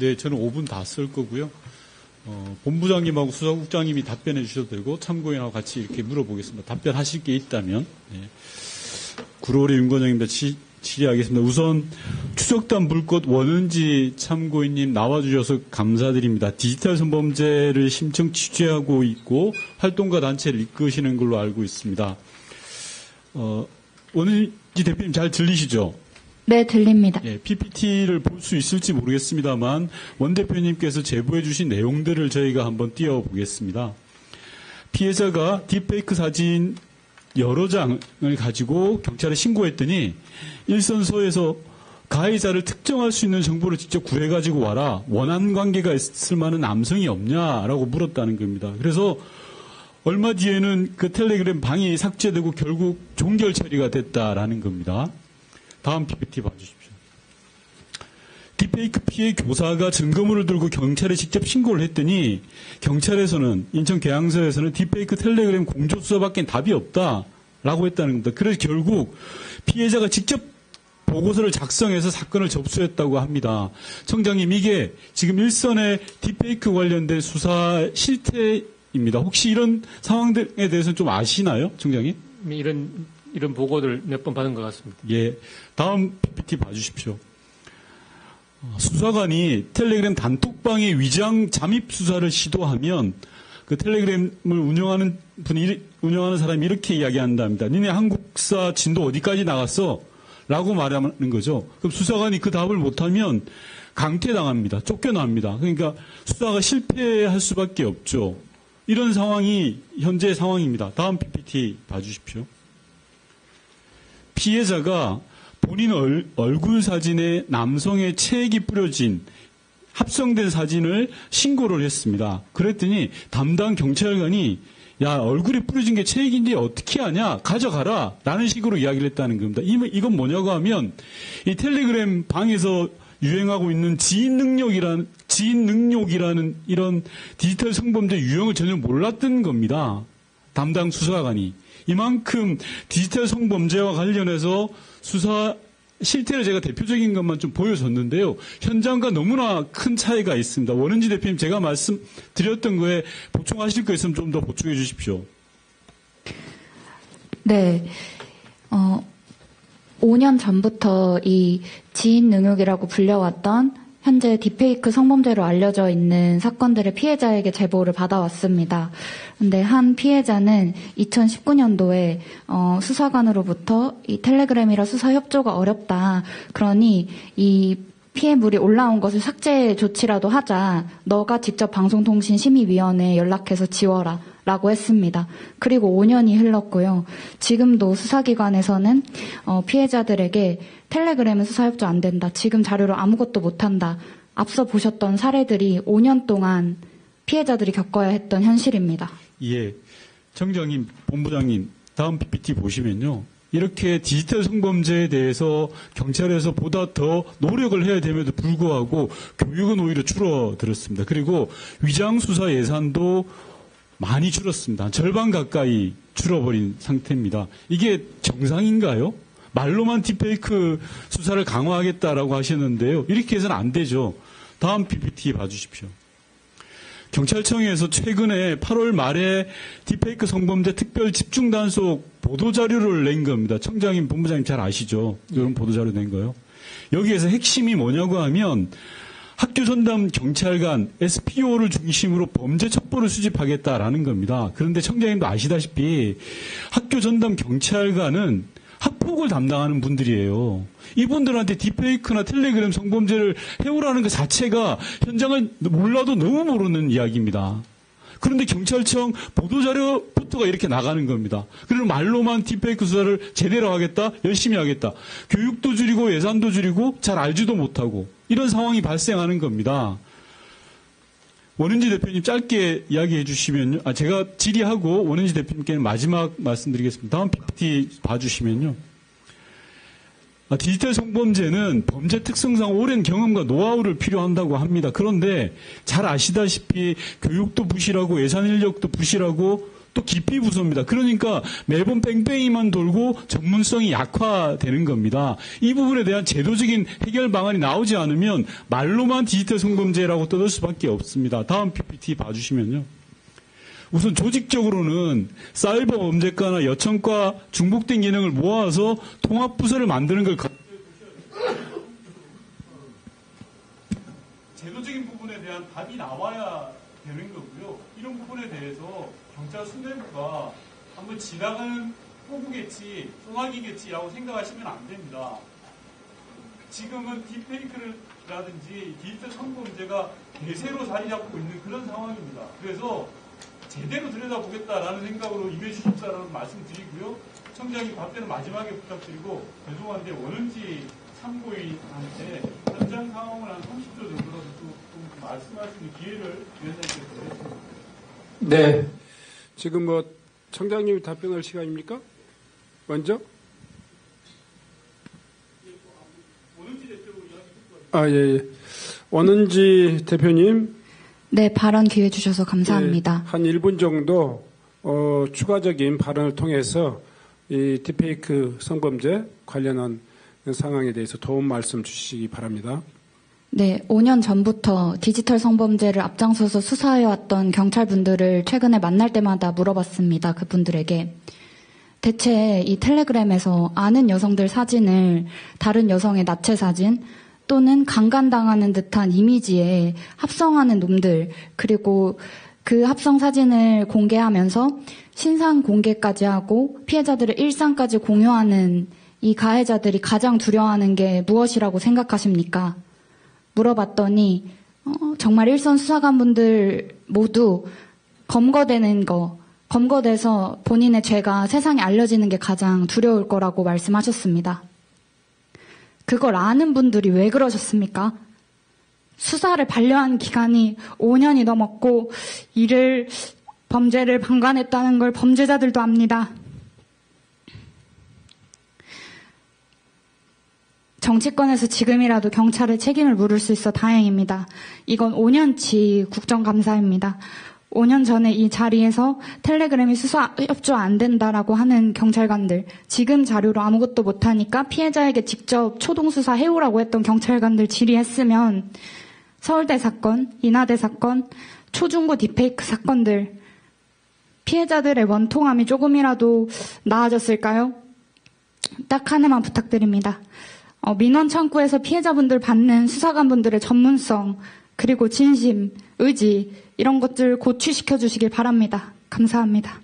네, 저는 5분 다 쓸 거고요. 본부장님하고 수사국장님이 답변해 주셔도 되고 참고인하고 같이 이렇게 물어보겠습니다. 답변하실 게 있다면. 네. 구로리 윤건영입니다. 질의하겠습니다. 우선 추적단 불꽃 원은지 참고인님 나와주셔서 감사드립니다. 디지털 성범죄를 심층 취재하고 있고 활동가 단체를 이끄시는 걸로 알고 있습니다. 원은지 대표님 잘 들리시죠? 네, 들립니다. 예, PPT를 볼 수 있을지 모르겠습니다만 원 대표님께서 제보해 주신 내용들을 저희가 한번 띄워보겠습니다. 피해자가 딥페이크 사진 여러 장을 가지고 경찰에 신고했더니 일선소에서 가해자를 특정할 수 있는 정보를 직접 구해가지고 와라. 원한 관계가 있을 만한 남성이 없냐라고 물었다는 겁니다. 그래서 얼마 뒤에는 그 텔레그램 방이 삭제되고 결국 종결 처리가 됐다라는 겁니다. 다음 PPT 봐주십시오. 딥페이크 피해 교사가 증거물을 들고 경찰에 직접 신고를 했더니 경찰에서는 인천 계양서에서는 딥페이크 텔레그램 공조 수사밖에 답이 없다라고 했다는 겁니다. 그래서 결국 피해자가 직접 보고서를 작성해서 사건을 접수했다고 합니다. 청장님, 이게 지금 일선의 딥페이크 관련된 수사 실태입니다. 혹시 이런 상황들에 대해서는 좀 아시나요, 청장님? 이런 보고를 몇 번 받은 것 같습니다. 예, 다음 PPT 봐주십시오. 수사관이 텔레그램 단톡방의 위장 잠입 수사를 시도하면 그 텔레그램을 운영하는 사람이 이렇게 이야기한답니다. 니네 한국사 진도 어디까지 나갔어? 라고 말하는 거죠. 그럼 수사관이 그 답을 못하면 강퇴당합니다. 쫓겨납니다. 그러니까 수사가 실패할 수밖에 없죠. 이런 상황이 현재 상황입니다. 다음 PPT 봐주십시오. 피해자가 본인 얼굴 사진에 남성의 체액이 뿌려진 합성된 사진을 신고를 했습니다. 그랬더니 담당 경찰관이 야, 얼굴에 뿌려진 게 체액인데 어떻게 하냐? 가져가라. 라는 식으로 이야기를 했다는 겁니다. 이건 뭐냐고 하면 이 텔레그램 방에서 유행하고 있는 지인 능력이라는 이런 디지털 성범죄 유형을 전혀 몰랐던 겁니다. 담당 수사관이. 이만큼 디지털 성범죄와 관련해서 수사 실태를 제가 대표적인 것만 좀 보여줬는데요. 현장과 너무나 큰 차이가 있습니다. 원은지 대표님, 제가 말씀드렸던 거에 보충하실 거 있으면 좀 더 보충해 주십시오. 네. 5년 전부터 이 지인 능욕이라고 불려왔던 현재 딥페이크 성범죄로 알려져 있는 사건들의 피해자에게 제보를 받아왔습니다. 근데 한 피해자는 2019년도에 수사관으로부터 이 텔레그램이라 수사 협조가 어렵다. 그러니 이 피해물이 올라온 것을 삭제 조치라도 하자. 너가 직접 방송통신심의위원회에 연락해서 지워라. 라고 했습니다. 그리고 5년이 흘렀고요. 지금도 수사기관에서는 피해자들에게 텔레그램은 수사협조 안 된다. 지금 자료로 아무것도 못한다. 앞서 보셨던 사례들이 5년 동안 피해자들이 겪어야 했던 현실입니다. 예, 청장님, 본부장님, 다음 PPT 보시면요. 이렇게 디지털 성범죄에 대해서 경찰에서 보다 더 노력을 해야 됨에도 불구하고 교육은 오히려 줄어들었습니다. 그리고 위장수사 예산도 많이 줄었습니다. 절반 가까이 줄어버린 상태입니다. 이게 정상인가요? 말로만 딥페이크 수사를 강화하겠다라고 하시는데요. 이렇게 해서는 안 되죠. 다음 PPT 봐주십시오. 경찰청에서 최근에 8월 말에 딥페이크 성범죄 특별 집중단속 보도자료를 낸 겁니다. 청장님, 본부장님 잘 아시죠? 이런 보도자료 낸 거요. 여기에서 핵심이 뭐냐고 하면 학교 전담 경찰관 SPO를 중심으로 범죄 첩보를 수집하겠다라는 겁니다. 그런데 청장님도 아시다시피 학교 전담 경찰관은 학폭을 담당하는 분들이에요. 이분들한테 딥페이크나 텔레그램 성범죄를 해오라는 것 자체가 현장을 몰라도 너무 모르는 이야기입니다. 그런데 경찰청 보도자료부터가 이렇게 나가는 겁니다. 그리고 말로만 딥페이크 수사를 제대로 하겠다, 열심히 하겠다. 교육도 줄이고 예산도 줄이고 잘 알지도 못하고 이런 상황이 발생하는 겁니다. 원은지 대표님 짧게 이야기해 주시면요. 제가 질의하고 원은지 대표님께는 마지막 말씀드리겠습니다. 다음 PPT 봐주시면요. 디지털 성범죄는 범죄 특성상 오랜 경험과 노하우를 필요한다고 합니다. 그런데 잘 아시다시피 교육도 부실하고 예산 인력도 부실하고 또 기피 부서입니다. 그러니까 매번 뺑뺑이만 돌고 전문성이 약화되는 겁니다. 이 부분에 대한 제도적인 해결 방안이 나오지 않으면 말로만 디지털 성범죄라고 떠들 수밖에 없습니다. 다음 PPT 봐주시면요. 우선 조직적으로는 사이버 범죄과나 여청과 중복된 기능을 모아서 통합부서를 만드는 걸 제도적인 부분에 대한 답이 나와야 되는 거고요. 이런 부분에 대해서 경찰 수뇌부가 한번 지나가는 호구겠지, 소나기겠지라고 생각하시면 안 됩니다. 지금은 딥페이크라든지 디지털 성범죄가 대세로 자리 잡고 있는 그런 상황입니다. 그래서 제대로 들여다보겠다라는 생각으로 임해주십사라는 말씀드리고요. 청장님 답변은 마지막에 부탁드리고 죄송한데 원은지 참고인한테 현장 상황을 한 30초 정도라도 좀 말씀할 수 있는 기회를 위원장님께 드리겠습니다. 네. 지금 뭐 청장님이 답변할 시간입니까? 먼저? 원은지 대표로 이야기 듣고 예. 원은지 대표님. 네, 발언 기회 주셔서 감사합니다. 한 1분 정도 추가적인 발언을 통해서 이 딥페이크 성범죄 관련한 상황에 대해서 도움 말씀 주시기 바랍니다. 네, 5년 전부터 디지털 성범죄를 앞장서서 수사해왔던 경찰분들을 최근에 만날 때마다 물어봤습니다. 그분들에게. 대체 이 텔레그램에서 아는 여성들 사진을 다른 여성의 나체 사진 또는 강간당하는 듯한 이미지에 합성하는 놈들, 그리고 그 합성 사진을 공개하면서 신상 공개까지 하고 피해자들의 일상까지 공유하는 이 가해자들이 가장 두려워하는 게 무엇이라고 생각하십니까? 물어봤더니 정말 일선 수사관분들 모두 검거돼서 본인의 죄가 세상에 알려지는 게 가장 두려울 거라고 말씀하셨습니다. 그걸 아는 분들이 왜 그러셨습니까? 수사를 반려한 기간이 5년이 넘었고 범죄를 방관했다는 걸 범죄자들도 압니다. 정치권에서 지금이라도 경찰에 책임을 물을 수 있어 다행입니다. 이건 5년치 국정감사입니다. 5년 전에 이 자리에서 텔레그램이 수사 협조 안 된다라고 하는 경찰관들, 지금 자료로 아무것도 못하니까 피해자에게 직접 초동수사 해오라고 했던 경찰관들 질의했으면 서울대 사건, 인하대 사건, 초중고 딥페이크 사건들, 피해자들의 원통함이 조금이라도 나아졌을까요? 딱 하나만 부탁드립니다. 민원 창구에서 피해자분들 받는 수사관분들의 전문성, 그리고 진심, 의지, 이런 것들 고취시켜 주시길 바랍니다. 감사합니다.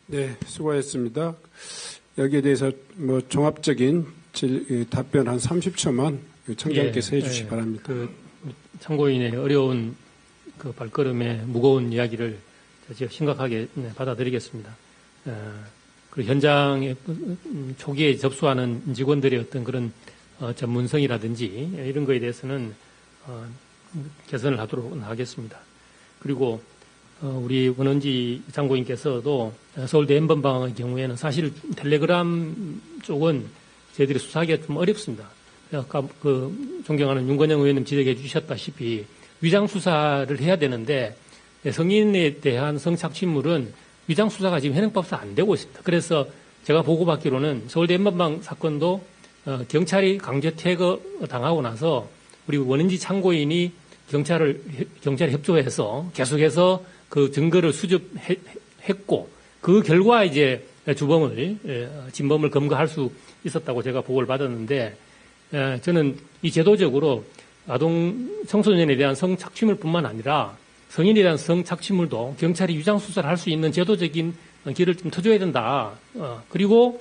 네, 수고하셨습니다. 여기에 대해서 뭐 종합적인 답변 한 30초만 청장께서 해주시기 바랍니다. 참고인의 어려운 그 발걸음에 무거운 이야기를 제가 심각하게 받아들이겠습니다. 그리고 현장에 초기에 접수하는 직원들의 어떤 그런 전문성이라든지 이런 거에 대해서는 개선을 하도록 하겠습니다. 그리고 우리 원은지 장고인께서도 서울대 N번방의 경우에는 사실 텔레그램 쪽은 저희들이 수사하기가 좀 어렵습니다. 아까 존경하는 윤건영 의원님 지적해 주셨다시피 위장 수사를 해야 되는데 성인에 대한 성착취물은 위장 수사가 지금 현행법상 안 되고 있습니다. 그래서 제가 보고받기로는 서울대 N번방 사건도 경찰이 강제 퇴거 당하고 나서 우리 원인지 참고인이 경찰에 협조해서 계속해서 그 증거를 수집했고 그 결과 이제 진범을 검거할 수 있었다고 제가 보고를 받았는데 저는 이 제도적으로 청소년에 대한 성착취물뿐만 아니라 성인에 대한 성착취물도 경찰이 위장 수사를 할 수 있는 제도적인 길을 좀 터줘야 된다. 그리고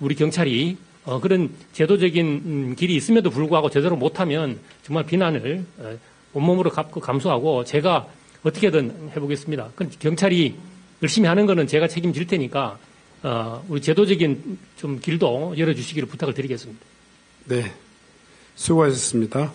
우리 경찰이 그런 제도적인 길이 있음에도 불구하고 제대로 못하면 정말 비난을 온몸으로 감수하고 제가 어떻게든 해보겠습니다. 경찰이 열심히 하는 거는 제가 책임질 테니까 우리 제도적인 좀 길도 열어주시기를 부탁을 드리겠습니다. 네, 수고하셨습니다.